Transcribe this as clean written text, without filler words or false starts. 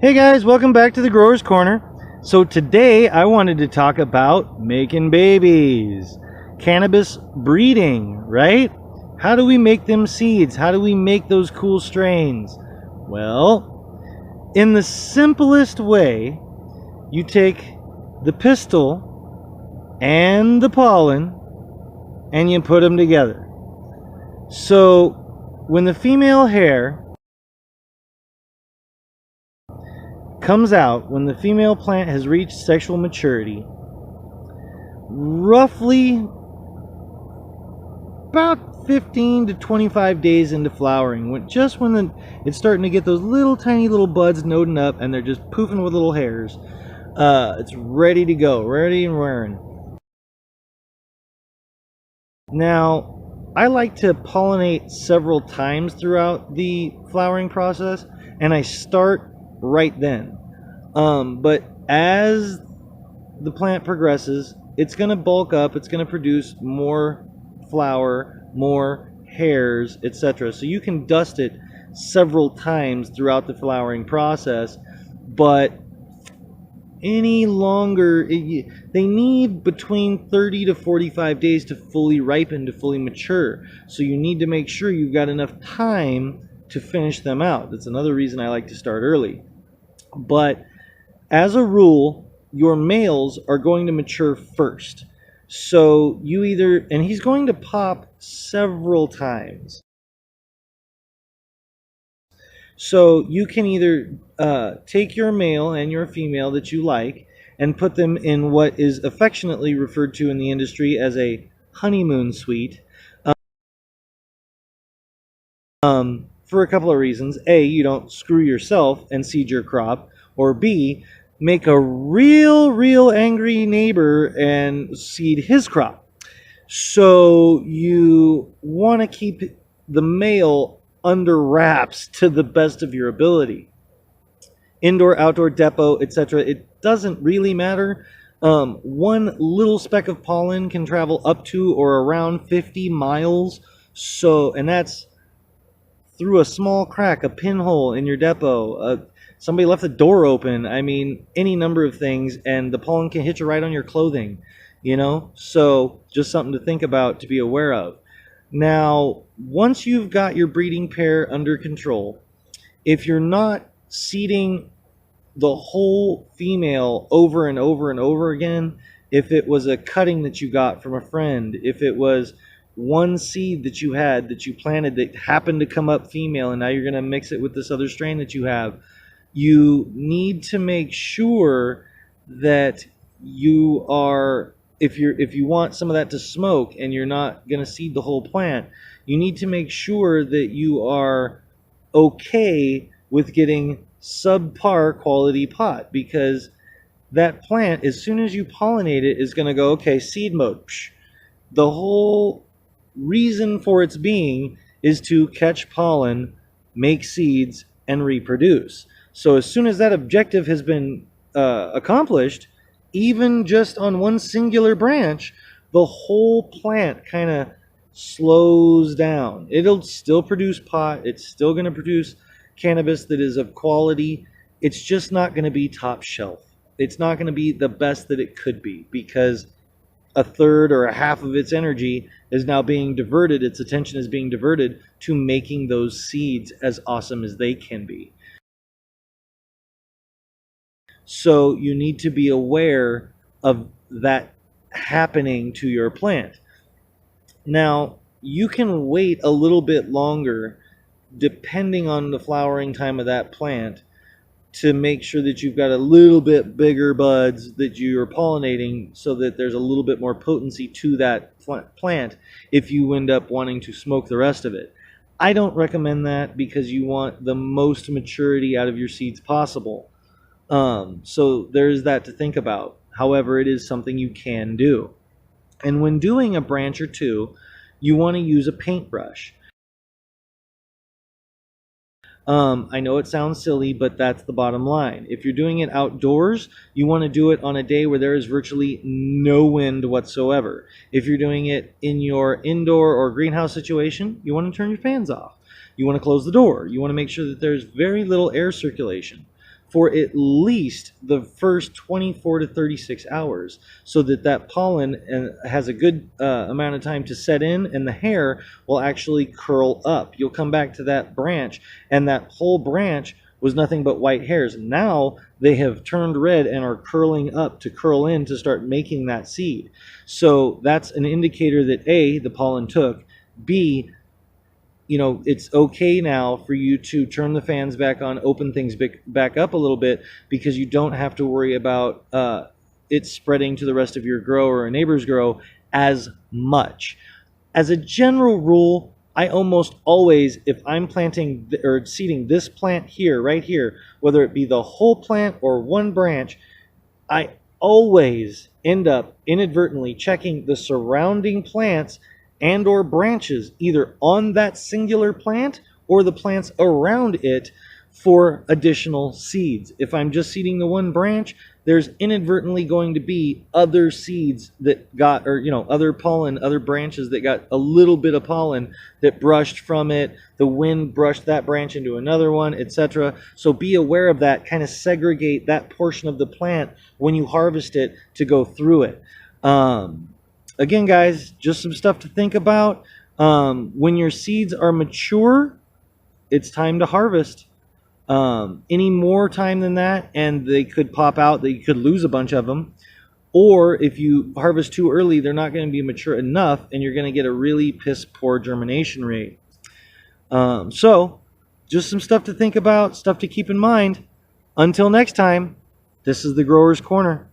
Hey guys, welcome back to the Growers Corner. So today I wanted to talk about making babies. Cannabis breeding, right? How do we make them seeds? How do we make those cool strains? Well, in the simplest way, you take the pistil and the pollen and you put them together. So when the female hair comes out, when the female plant has reached sexual maturity, roughly about 15 to 25 days into flowering, when it's starting to get those little tiny little buds noding up and they're just poofing with little hairs, it's ready to go, ready and wearing. Now, I like to pollinate several times throughout the flowering process, and I start right then. But as the plant progresses, it's going to bulk up, it's going to produce more flower, more hairs, etc. So you can dust it several times throughout the flowering process, but any longer, they need between 30 to 45 days to fully ripen, to fully mature. So you need to make sure you've got enough time to finish them out. That's another reason I like to start early. But as a rule, your males are going to mature first. So and he's going to pop several times. So you can either take your male and your female that you like and put them in what is affectionately referred to in the industry as a honeymoon suite. For a couple of reasons. A, you don't screw yourself and seed your crop. Or B, make a real angry neighbor and seed his crop. So you want to keep the male under wraps to the best of your ability. Indoor, outdoor, depot, etc. It doesn't really matter. One little speck of pollen can travel up to or around 50 miles. And that's through a small crack, a pinhole in your depot, somebody left the door open. I mean, any number of things, and the pollen can hit you right on your clothing, So just something to think about, to be aware of. Now, once you've got your breeding pair under control, if you're not seeding the whole female over and over and over again, if it was a cutting that you got from a friend, if it was one seed that you had that you planted that happened to come up female and now you're going to mix it with this other strain that you have, you need to make sure that you are, if you want some of that to smoke and you're not going to seed the whole plant, you need to make sure that you are okay with getting subpar quality pot, because that plant, as soon as you pollinate it, is going to go, okay, seed mode. The whole reason for its being is to catch pollen, make seeds, and reproduce. So as soon as that objective has been accomplished, even just on one singular branch, the whole plant kind of slows down. It'll still produce pot. It's still going to produce cannabis that is of quality. It's just not going to be top shelf. It's not going to be the best that it could be, because a third or a half of its energy is now being diverted, its attention is being diverted to making those seeds as awesome as they can be. So you need to be aware of that happening to your plant. Now, you can wait a little bit longer depending on the flowering time of that plant to make sure that you've got a little bit bigger buds that you're pollinating, so that there's a little bit more potency to that plant if you end up wanting to smoke the rest of it. I don't recommend that, because you want the most maturity out of your seeds possible. So there's that to think about. However, it is something you can do. And when doing a branch or two, you want to use a paintbrush. I know it sounds silly, but that's the bottom line. If you're doing it outdoors, you want to do it on a day where there is virtually no wind whatsoever. If you're doing it in your indoor or greenhouse situation, you want to turn your fans off. You want to close the door. You want to make sure that there's very little air circulation. for at least the first 24 to 36 hours, so that that pollen has a good amount of time to set in, and the hair will actually curl up. You'll come back to that branch, and that whole branch was nothing but white hairs. Now they have turned red and are curling up to curl in to start making that seed. So that's an indicator that A, the pollen took, B, it's okay now for you to turn the fans back on, open things back up a little bit, because you don't have to worry about it spreading to the rest of your grow or a neighbor's grow as much. As a general rule, I almost always, if I'm planting or seeding this plant here, right here, whether it be the whole plant or one branch, I always end up inadvertently checking the surrounding plants and or branches, either on that singular plant or the plants around it, for additional seeds. If I'm just seeding the one branch, there's inadvertently going to be other seeds that got, or other pollen, other branches that got a little bit of pollen that brushed from it. The wind brushed that branch into another one, etc. So be aware of that. Kind of segregate that portion of the plant when you harvest it to go through it. Again, guys, just some stuff to think about. When your seeds are mature, it's time to harvest. Any more time than that, and they could pop out, that you could lose a bunch of them. Or if you harvest too early, they're not going to be mature enough, and you're going to get a really piss poor germination rate. So, just some stuff to think about, stuff to keep in mind. Until next time, this is the Grower's Corner.